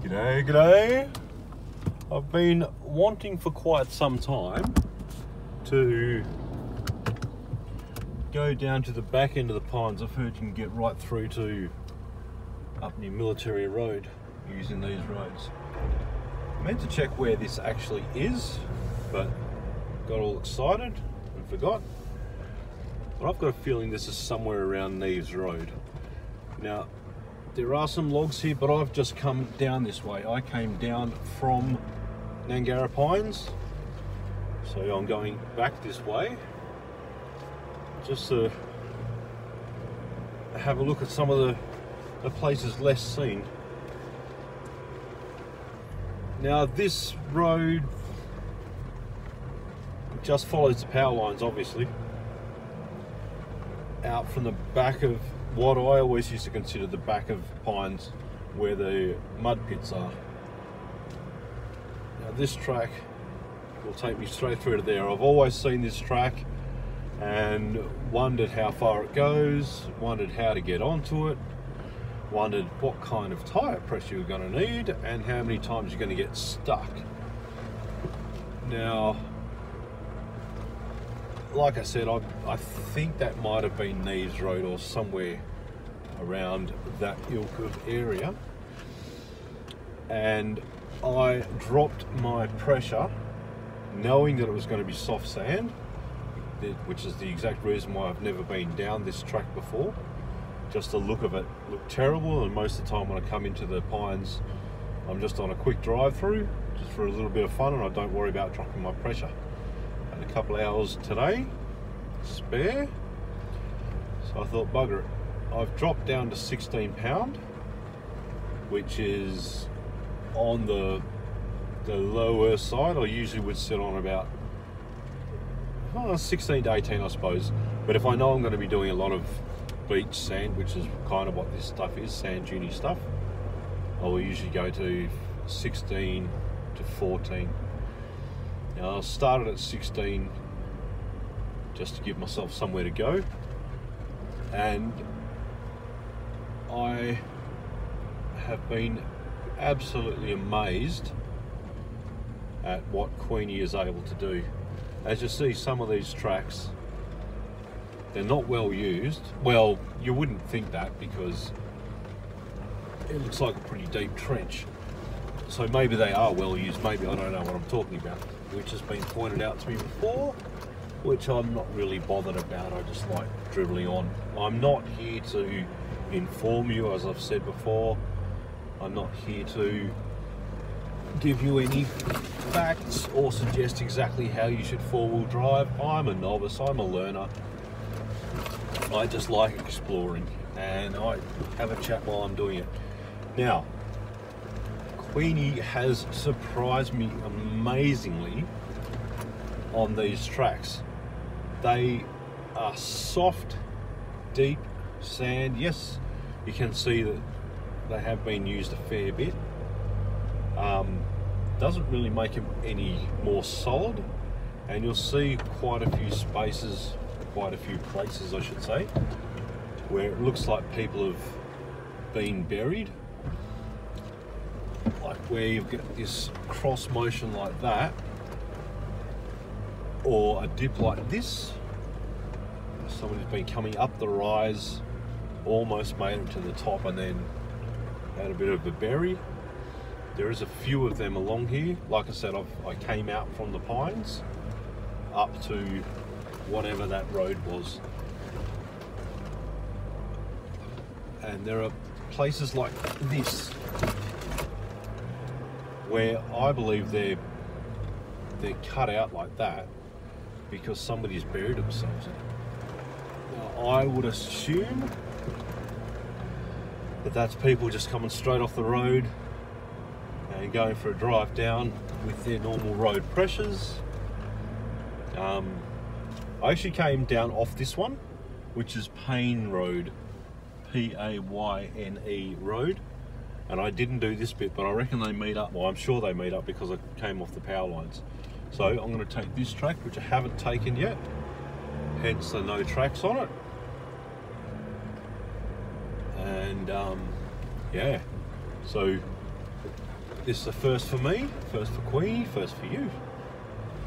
G'day, g'day. I've been wanting for quite some time to go down to the back end of the pines. I've heard you can get right through to up near Military Road using these roads. I meant to check where this actually is, but got all excited and forgot. But I've got a feeling this is somewhere around Neves Road. Now, there are some logs here, but I've just come down this way. I came down from Gnangara Pines, so I'm going back this way just to have a look at some of the places less seen. Now, this road just follows the power lines, obviously, out from the back of what I always used to consider the back of Pines, where the mud pits are. Now this track will take me straight through to there. I've always seen this track and wondered how far it goes, wondered how to get onto it, wondered what kind of tyre pressure you're going to need and how many times you're going to get stuck. Now, like I said, I think that might have been Neves Road or somewhere around that ilk of area, and I dropped my pressure knowing that it was going to be soft sand, which is the exact reason why I've never been down this track before. Just the look of it looked terrible, and most of the time when I come into the Pines I'm just on a quick drive through just for a little bit of fun, and I don't worry about dropping my pressure. A couple of hours today spare, so I thought, bugger it. I've dropped down to 16 pound, which is on the lower side. I usually would sit on about 16 to 18, I suppose, but if I know I'm going to be doing a lot of beach sand, which is kind of what this stuff is, sand dune stuff, I will usually go to 16 to 14. Now, I started at 16 just to give myself somewhere to go, and I have been absolutely amazed at what Queenie is able to do. As you see, some of these tracks, they're not well used. Well, you wouldn't think that because it looks like a pretty deep trench. So maybe they are well used, maybe I don't know what I'm talking about, which has been pointed out to me before, which I'm not really bothered about. I just like dribbling on. I'm not here to inform you, as I've said before. I'm not here to give you any facts or suggest exactly how you should four-wheel drive. I'm a novice, I'm a learner. I just like exploring, and I have a chat while I'm doing it. Now, Queenie has surprised me amazingly on these tracks. They are soft, deep sand. Yes, you can see that they have been used a fair bit. Doesn't really make them any more solid, and you'll see quite a few spaces, quite a few places I should say, where it looks like people have been buried. Like where you've got this cross motion like that, or a dip like this. Somebody's been coming up the rise, almost made it to the top, and then had a bit of a bury. There is a few of them along here. Like I said, I came out from the Pines up to whatever that road was, and there are places like this where I believe they're cut out like that because somebody's buried themselves in it. Now, I would assume that that's people just coming straight off the road and going for a drive down with their normal road pressures. I actually came down off this one, which is Payne Road, P-A-Y-N-E Road. And I didn't do this bit, but I reckon they meet up. Well, I'm sure they meet up because I came off the power lines. So I'm going to take this track, which I haven't taken yet, hence the no tracks on it. And yeah, so this is a first for me, first for Queenie, first for you.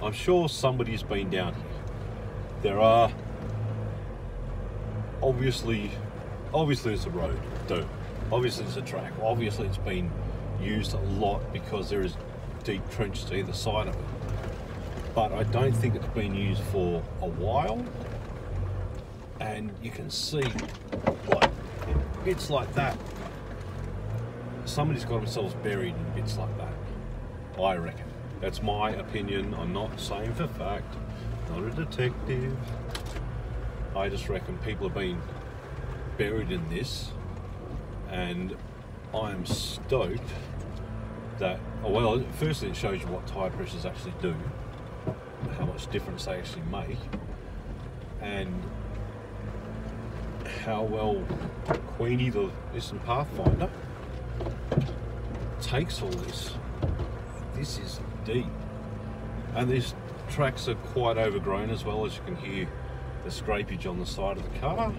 I'm sure somebody's been down here. There are obviously it's a road, obviously it's a track, obviously it's been used a lot because there is deep trenches either side of it. But I don't think it's been used for a while, and you can see like bits like that. Somebody's got themselves buried in bits like that, I reckon. That's my opinion. I'm not saying for fact, not a detective. I just reckon people have been buried in this, and I am stoked that, well, firstly it shows you what tyre pressures actually do, how much difference they actually make, and how well Queenie, the Nissan Pathfinder, takes all this. This is deep, and these tracks are quite overgrown as well, as you can hear the scrapage on the side of the car,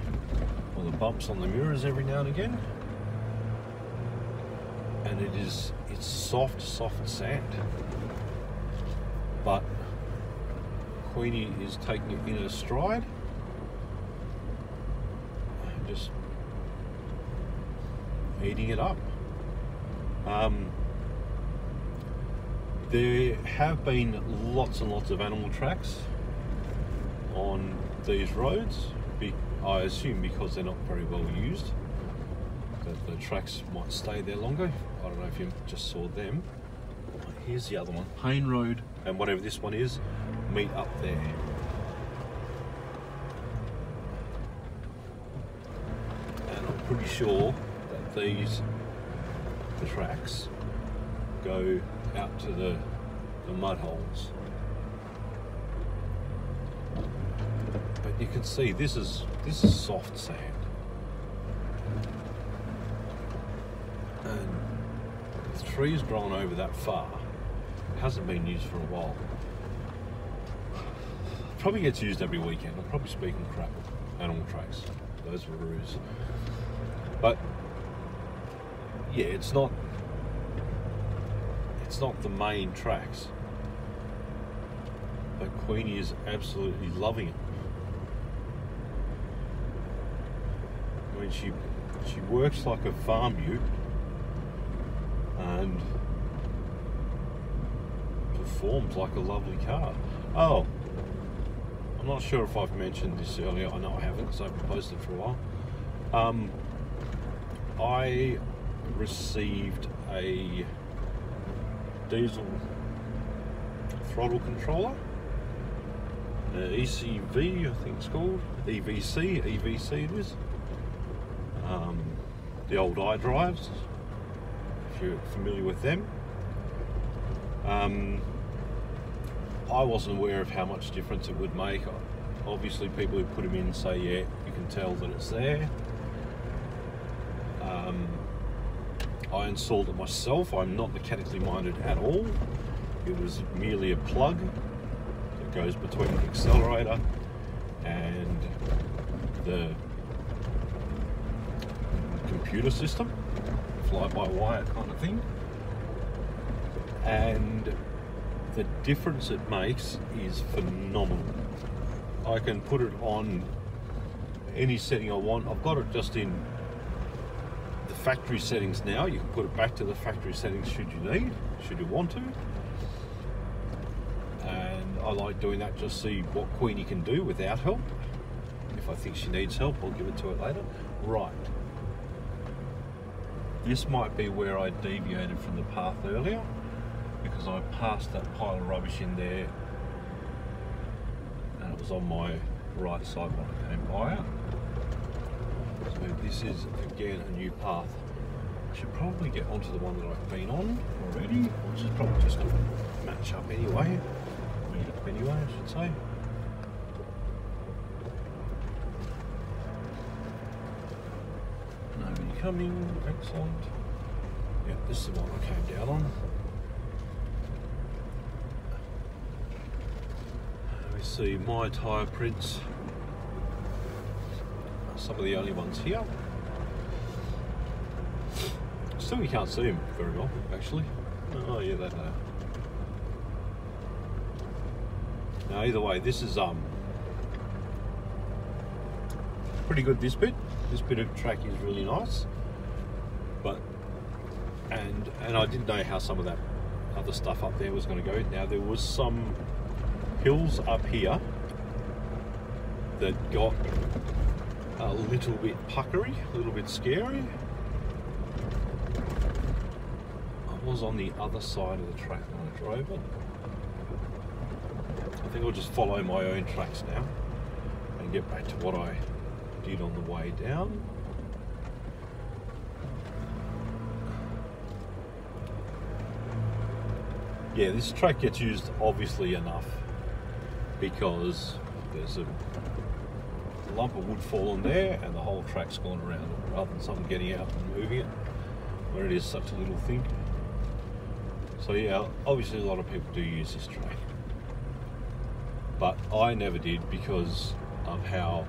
or the bumps on the mirrors every now and again. And it's soft sand, but Queenie is taking it in her stride, just eating it up. There have been lots and lots of animal tracks on these roads, I assume because they're not very well used, that the tracks might stay there longer. I don't know if you just saw them. Here's the other one. Payne Road and whatever this one is meet up there. And I'm pretty sure that these tracks go out to the mud holes. But you can see this is soft sand. And the tree's grown over that far. It hasn't been used for a while. Probably gets used every weekend. I'm probably speaking crap. Animal tracks. Those are roos. But yeah, it's not the main tracks. But Queenie is absolutely loving it. I mean, she works like a farm ute and performs like a lovely car. Oh, I'm not sure if I've mentioned this earlier. I know I haven't, because I haven't posted for a while. I received a diesel throttle controller, ECV, I think it's called, EVC it is. The old iDrives, if you're familiar with them. I wasn't aware of how much difference it would make. Obviously people who put them in say, yeah, you can tell that it's there. I installed it myself. I'm not mechanically minded at all. It was merely a plug that goes between the accelerator and the computer system, fly-by-wire kind of thing. And the difference it makes is phenomenal. I can put it on any setting I want. I've got it just in the factory settings now. You can put it back to the factory settings should you want to. And I like doing that, just see what Queenie can do without help. If I think she needs help, I'll give it to her later. Right. This might be where I deviated from the path earlier, because I passed that pile of rubbish in there and it was on my right side when I came by it. So this is again a new path. I should probably get onto the one that I've been on already, which is probably just a match up anyway. Anyway, I should say. Nobody coming, excellent. Yeah, this is the one I came down on. Let me see, my tyre prints. Some of the only ones here. Still, you can't see them very well, actually. Oh yeah, that there. Now either way, this is pretty good. This bit of track is really nice, but and I didn't know how some of that other stuff up there was going to go. Now there was some hills up here that got a little bit puckery, a little bit scary. I was on the other side of the track when I drove it. I think I'll just follow my own tracks now and get back to what I did on the way down. Yeah, this track gets used obviously enough because there's a lump of wood fallen there and the whole track's gone around it, rather than someone getting out and moving it where it is such a little thing. So yeah, obviously a lot of people do use this track, but I never did because of how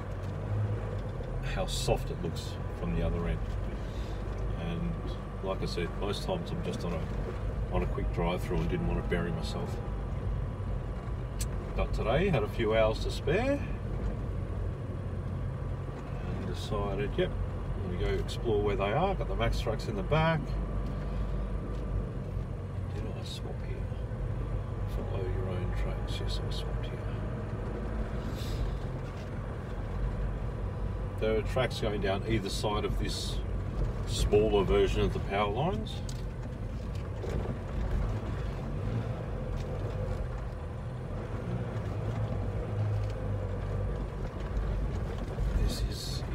soft it looks from the other end. And like I said, most times I'm just on a quick drive through and didn't want to bury myself. But today had a few hours to spare and decided, yep, I'm going to go explore where they are. Got the Max trucks in the back. Did I swap here? Follow your own tracks. Yes, I swapped here. There are tracks going down either side of this smaller version of the power lines.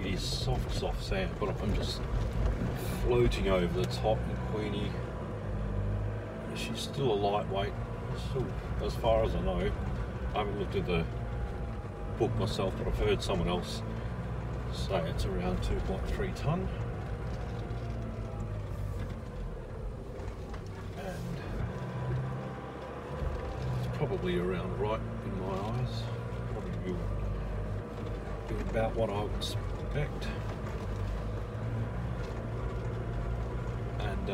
It is soft sand, but I'm just floating over the top. And Queenie, she's still a lightweight. Still, as far as I know, I haven't looked at the book myself, but I've heard someone else say it's around 2.3 tonne. And it's probably around right in my eyes. Probably be about what I would expect. And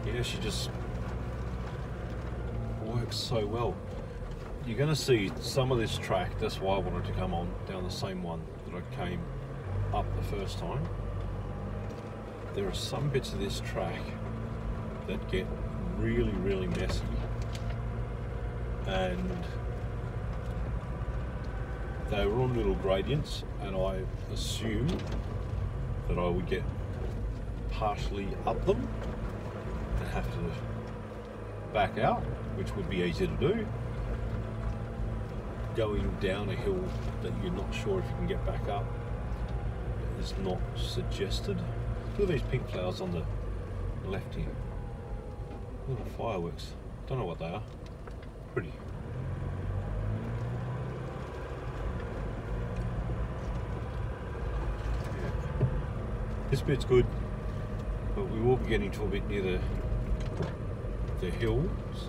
yeah, she just works so well. You're going to see some of this track, that's why I wanted to come on down the same one that I came up the first time. There are some bits of this track that get really, really messy, and they were on little gradients, and I assumed that I would get partially up them and have to back out, which would be easy to do. Going down a hill that you're not sure if you can get back up is not suggested. Look at these pink flowers on the left here. Little fireworks. Don't know what they are. Pretty. Yeah. This bit's good, but we will be getting to a bit near the hills,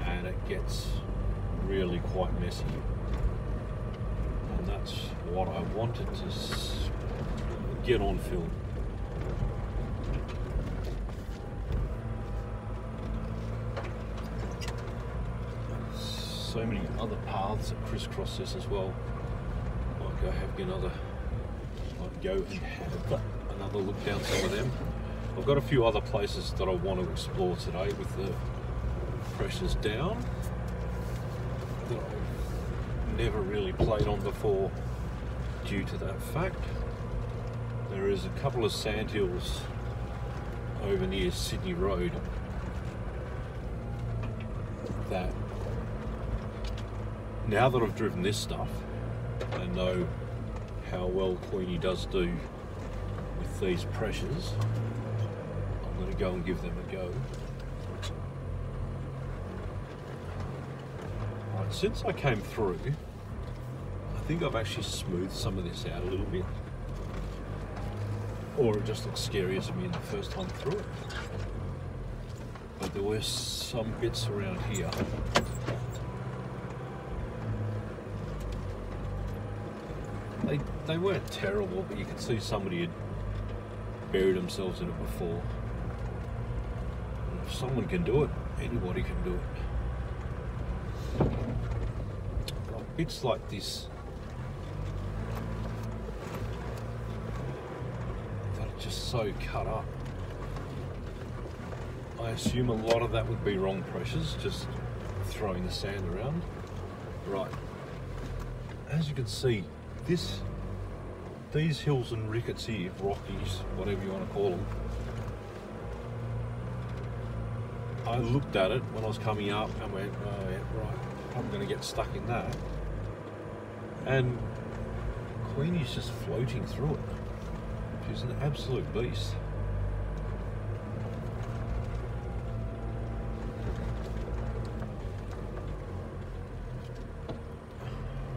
and it gets really quite messy, and that's what I wanted to get on film. So many other paths that crisscross this as well. Might go have another, might go and have another look down some of them. I've got a few other places that I want to explore today with the pressures down that I've never really played on before due to that fact. There is a couple of sandhills over near Sydney Road that, now that I've driven this stuff and know how well Queenie does do with these pressures, I'm going to go and give them a go. Right, since I came through, I think I've actually smoothed some of this out a little bit, or it just looked scarier to me in the first time through it. But there were some bits around here they weren't terrible, but you could see somebody had buried themselves in it before. If someone can do it, anybody can do it. Like bits like this that are just so cut up. I assume a lot of that would be wrong pressures, just throwing the sand around. Right, as you can see, these hills and rickets here, rockies, whatever you want to call them, I looked at it when I was coming up and went, oh yeah, right, I'm going to get stuck in that. And Queenie's just floating through it. She's an absolute beast.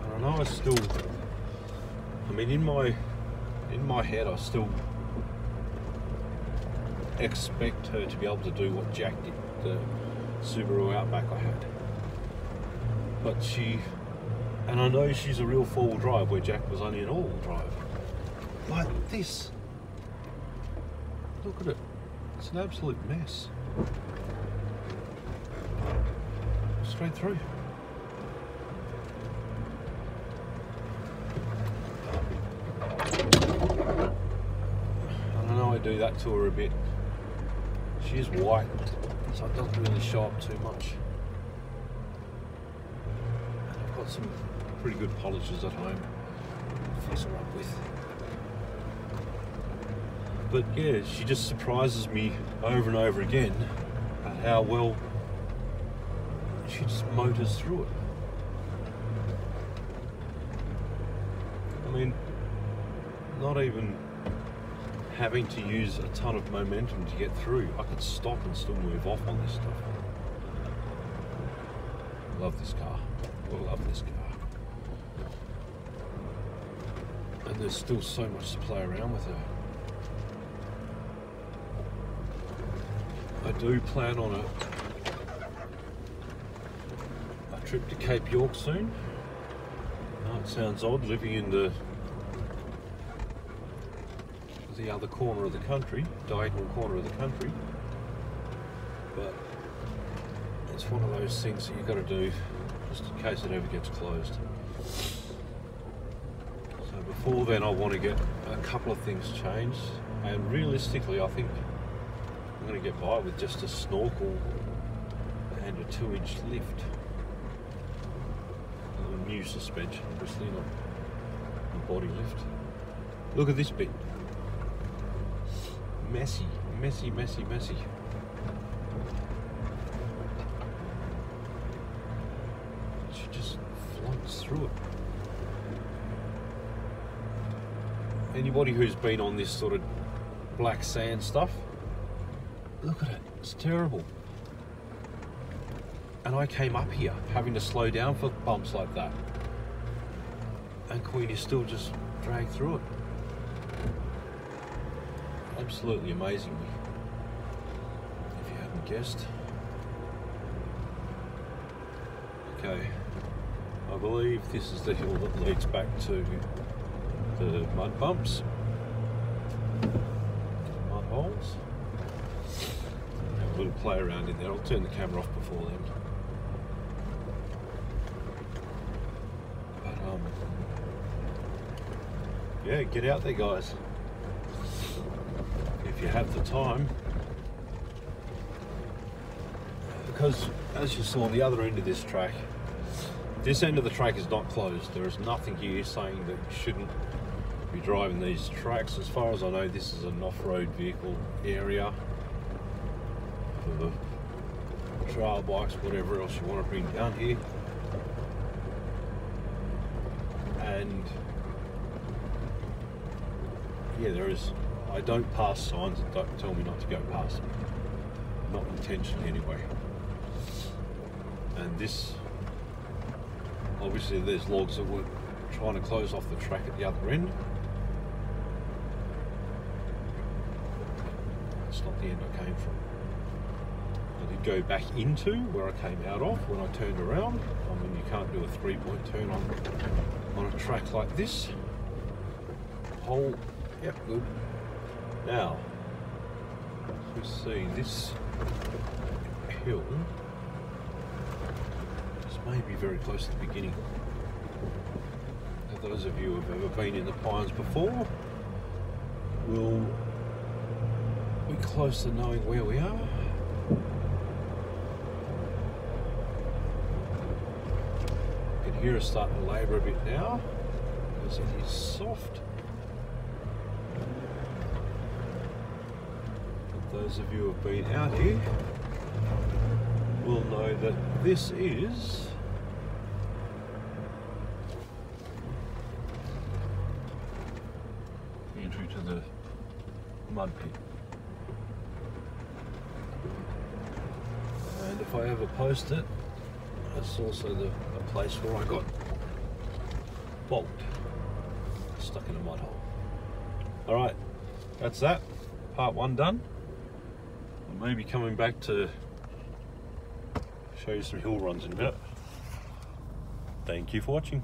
And I know I mean, in my head, I still expect her to be able to do what Jack did, the Subaru Outback I had. But and I know she's a real four-wheel drive where Jack was only an all-wheel drive. Like this. Look at it. It's an absolute mess. Straight through. I know I do that to her a bit. She is white, so it doesn't really show up too much. And I've got some pretty good polishes at home to fix her up with. But yeah, she just surprises me over and over again at how well she just motors through it. I mean, not even having to use a ton of momentum to get through. I could stop and still move off on this stuff. Love this car. I love this car. And there's still so much to play around with her. I do plan on a trip to Cape York soon. Now it sounds odd living in the other corner of the country, diagonal corner of the country, but it's one of those things that you've got to do just in case it ever gets closed. So before then I want to get a couple of things changed, and realistically I think I'm going to get by with just a snorkel and a 2-inch lift. A new suspension, obviously, not a body lift. Look at this bit. Messy, messy, messy, messy. She just floats through it. Anybody who's been on this sort of black sand stuff, look at it, it's terrible. And I came up here having to slow down for bumps like that. And Queen is still just dragged through it. Absolutely amazing, if you hadn't guessed. Okay, I believe this is the hill that leads back to the mud bumps, mud holes. Have a little play around in there. I'll turn the camera off before then. But yeah, get out there, guys. If you have the time, because as you saw on the other end of this track, this end of the track is not closed. There is nothing here saying that you shouldn't be driving these tracks. As far as I know, this is an off-road vehicle area for the trail bikes, whatever else you want to bring down here. And yeah, there is. I don't pass signs that don't tell me not to go past them. Not intentionally anyway. And this, obviously there's logs that were trying to close off the track at the other end. It's not the end I came from. I did go back into where I came out of when I turned around. I mean, you can't do a 3-point turn on a track like this. Yep, good. Now, we see this hill. This may be very close to the beginning. Now, those of you who have ever been in the Pines before will be close to knowing where we are. You can hear us starting to labour a bit now because it is soft. But those of you who have been out here will know that this is the entry to the mud pit. And if I ever post it, that's also a place where I got bogged, stuck in a mud hole. Alright, that's that. Part 1 done. I may be coming back to show you some hill runs in a minute. Thank you for watching.